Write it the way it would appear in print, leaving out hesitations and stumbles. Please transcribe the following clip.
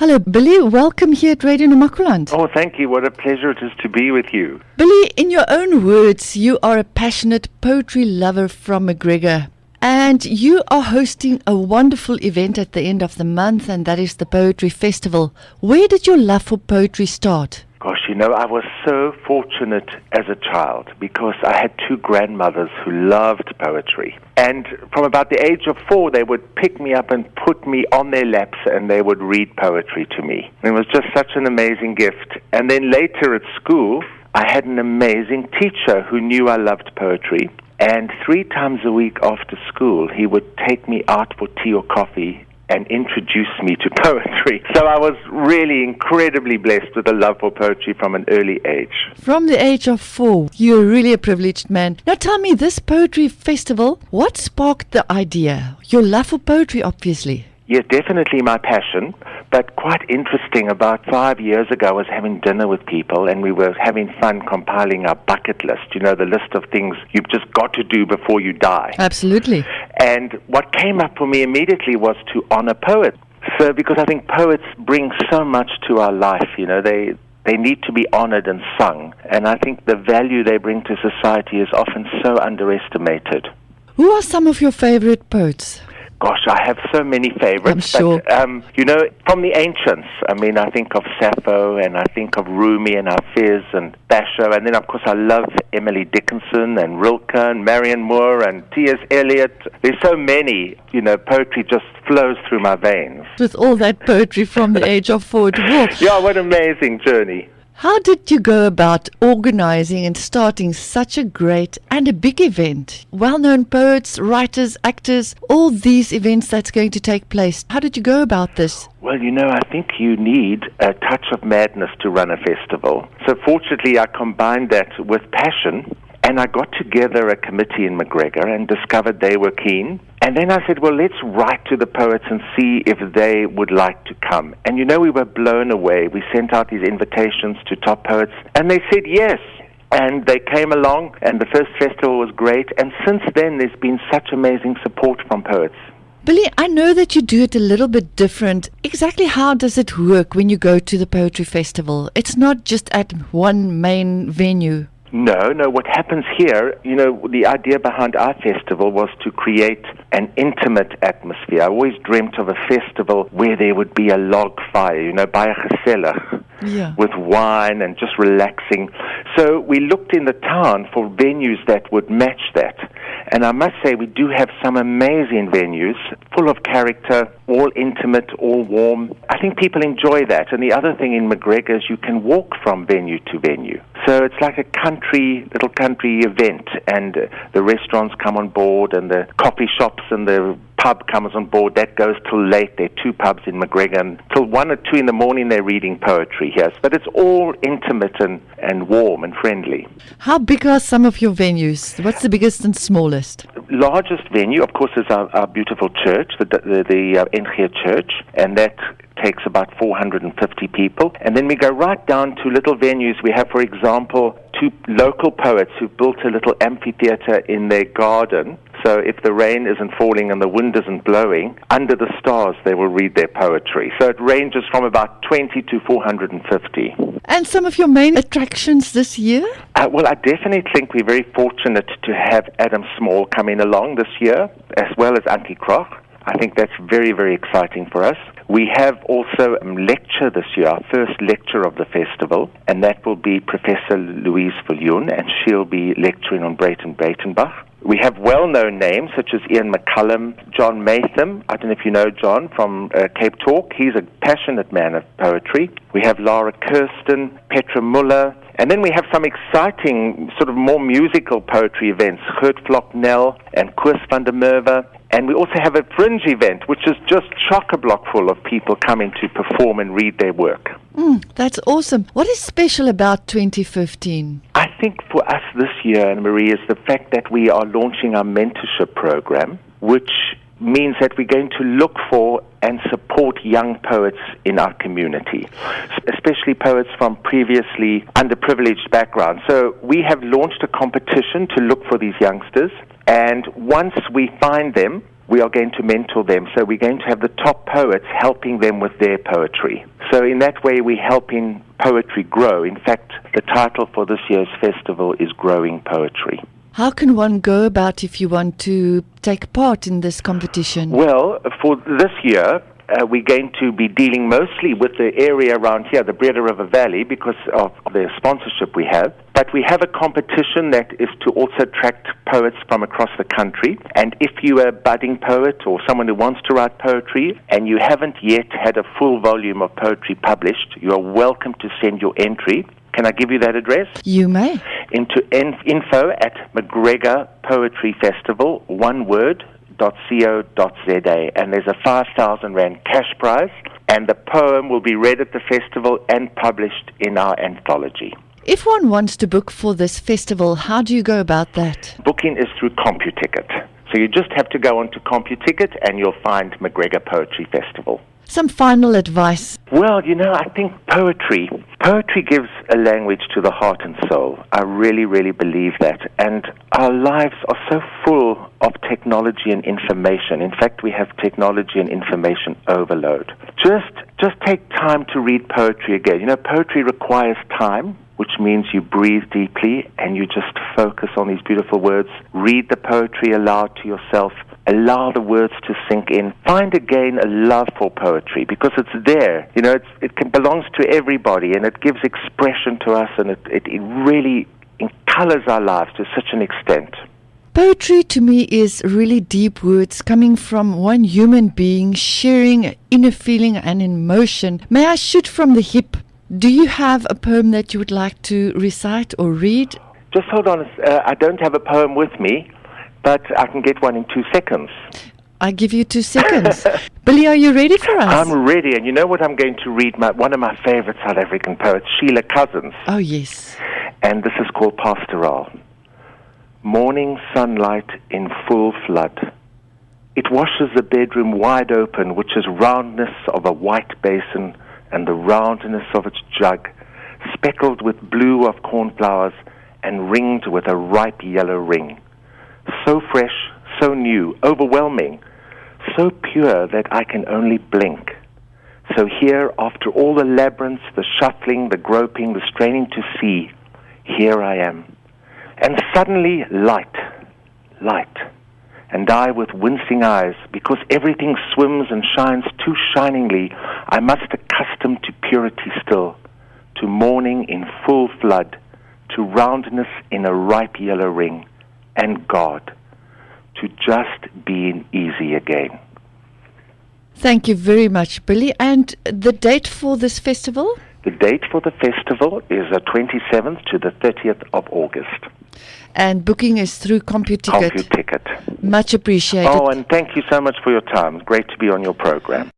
Hello, Billy. Welcome here at Radio Namakwaland. Oh, thank you. What a pleasure it is to be with you. Billy, in your own words, you are a passionate poetry lover from McGregor. And you are hosting a wonderful event at the end of the month, and that is the Poetry Festival. Where did your love for poetry start? Gosh, I was so fortunate as a child because I had two grandmothers who loved poetry. And from about the age of 4, they would pick me up and put me on their laps and they would read poetry to me. It was just such an amazing gift. And then later at school, I had an amazing teacher who knew I loved poetry. And 3 times a week after school, he would take me out for tea or coffee and introduce me to poetry. So I was really incredibly blessed with a love for poetry from an early age. From the age of 4, you're really a privileged man. Now tell me, this poetry festival, what sparked the idea? Your love for poetry, obviously. Yes, definitely my passion, but quite interesting. About 5 years ago, I was having dinner with people and we were having fun compiling our bucket list, the list of things you've just got to do before you die. Absolutely. And what came up for me immediately was to honor poets. So, because I think poets bring so much to our life, they need to be honored and sung. And I think the value they bring to society is often so underestimated. Who are some of your favorite poets? Gosh, I have so many favorites. I'm sure. But, from the ancients, I think of Sappho and I think of Rumi and Hafiz and Basho. And then, of course, I love Emily Dickinson and Rilke and Marianne Moore and T.S. Eliot. There's so many, poetry just flows through my veins. With all that poetry from the age of 4 to 4. Yeah, what an amazing journey. How did you go about organizing and starting such a great and a big event? Well-known poets, writers, actors, all these events that's going to take place. How did you go about this? Well, I think you need a touch of madness to run a festival. So fortunately, I combined that with passion. And I got together a committee in McGregor and discovered they were keen. And then I said, well, let's write to the poets and see if they would like to come. And we were blown away. We sent out these invitations to top poets, and they said yes. And they came along, and the first festival was great. And since then, there's been such amazing support from poets. Billy, I know that you do it a little bit different. Exactly how does it work when you go to the Poetry Festival? It's not just at one main venue. No, what happens here, the idea behind our festival was to create an intimate atmosphere. I always dreamt of a festival where there would be a log fire, by a gezellig, with wine and just relaxing. So we looked in the town for venues that would match that. And I must say, we do have some amazing venues, full of character, all intimate, all warm. I think people enjoy that. And the other thing in McGregor is you can walk from venue to venue. So it's like a little country event, and the restaurants come on board, and the coffee shops and the pub comes on board. That goes till late. There are 2 pubs in McGregor, and till 1 or 2 in the morning they're reading poetry here. But it's all intimate and warm and friendly. How big are some of your venues? What's the biggest and smallest? Largest venue, of course, is our beautiful church, the NG Church, and that takes about 450 people. And then we go right down to little venues. We have, for example, 2 local poets who've built a little amphitheater in their garden. So if the rain isn't falling and the wind isn't blowing, under the stars they will read their poetry. So it ranges from about 20 to 450. And some of your main attractions this year? Well, I definitely think we're very fortunate to have Adam Small coming along this year, as well as Auntie Kroch. I think that's very, very exciting for us. We have also a lecture this year, our first lecture of the festival, and that will be Professor Louise Viljoen, and she'll be lecturing on Brayton Breitenbach. We have well-known names such as Ian McCullum, John Matham. I don't know if you know John from Cape Talk. He's a passionate man of poetry. We have Lara Kirsten, Petra Muller, and then we have some exciting sort of more musical poetry events, Gert Flocknell and Koos van der Merwe. And we also have a fringe event, which is just chock-a-block full of people coming to perform and read their work. That's awesome. What is special about 2015? I think for us this year, Anne-Marie, is the fact that we are launching our mentorship program, which means that we're going to look for and support young poets in our community, especially poets from previously underprivileged backgrounds. So we have launched a competition to look for these youngsters, and once we find them, we are going to mentor them. So we're going to have the top poets helping them with their poetry. So in that way, we're helping poetry grow. In fact, the title for this year's festival is Growing Poetry. How can one go about if you want to take part in this competition? Well, for this year, we're going to be dealing mostly with the area around here, the Breda River Valley, because of the sponsorship we have. But we have a competition that is to also attract poets from across the country. And if you're a budding poet or someone who wants to write poetry and you haven't yet had a full volume of poetry published, you are welcome to send your entry. Can I give you that address? You may. Into info at McGregor Poetry Festival, one word, .co.za, and there's a 5,000 Rand cash prize, and the poem will be read at the festival and published in our anthology. If one wants to book for this festival, how do you go about that? Booking is through CompuTicket. So you just have to go onto CompuTicket and you'll find McGregor Poetry Festival. Some final advice. Well, I think poetry gives a language to the heart and soul. I really, really believe that. And our lives are so full of technology and information. In fact, we have technology and information overload. Just take time to read poetry again. Poetry requires time, which means you breathe deeply and you just focus on these beautiful words. Read the poetry aloud to yourself. Allow the words to sink in. Find again a love for poetry because it's there. It belongs to everybody and it gives expression to us and it really colors our lives to such an extent. Poetry to me is really deep words coming from one human being sharing inner feeling and emotion. May I shoot from the hip? Do you have a poem that you would like to recite or read? Just hold on. I don't have a poem with me, but I can get one in 2 seconds. I give you 2 seconds. Billy, are you ready for us? I'm ready, and you know what I'm going to read? One of my favorite South African poets, Sheila Cousins. Oh, yes. And this is called Pastoral. Morning sunlight in full flood. It washes the bedroom wide open, which is roundness of a white basin and the roundness of its jug, speckled with blue of cornflowers and ringed with a ripe yellow ring. So fresh, so new, overwhelming, so pure that I can only blink. So here, after all the labyrinths, the shuffling, the groping, the straining to see, here I am. And suddenly, light, and I with wincing eyes, because everything swims and shines too shiningly, I must accustom to purity still, to morning in full flood, to roundness in a ripe yellow ring, and God, to just being easy again. Thank you very much, Billy. And the date for this festival? The date for the festival is the 27th to the 30th of August. And booking is through CompuTicket. CompuTicket. Much appreciated. Oh, and thank you so much for your time. Great to be on your program.